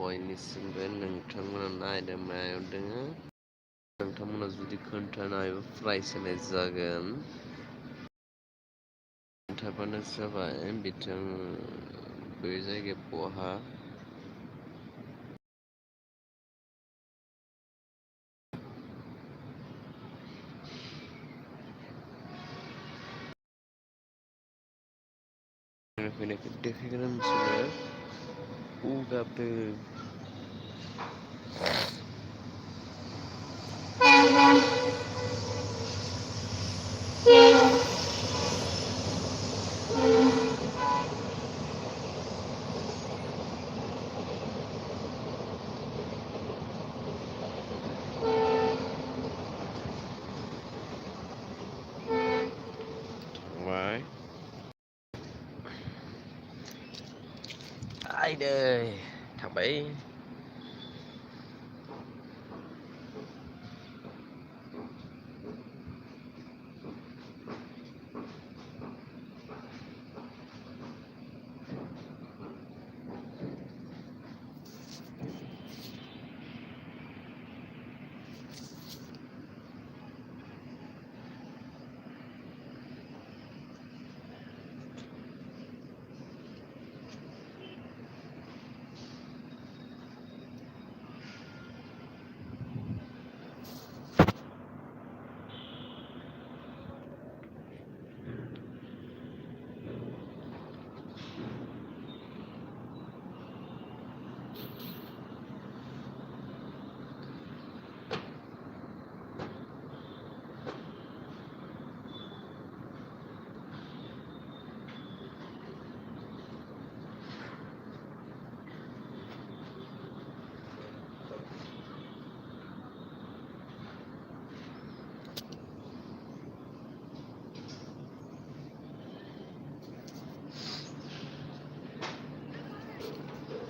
बयनिसिमबो नोंथांमोना नायदोमायाव दोङो नोंथांमोना जुदि खोन्थानो हायोबा प्राइज होनाय जागोन खोन्थाबानो जाबाय बिथां बे जायगाया बहा फैनायखौ देखायगोन नोंसोरो गाबदों थांबाय आयदै थांबाय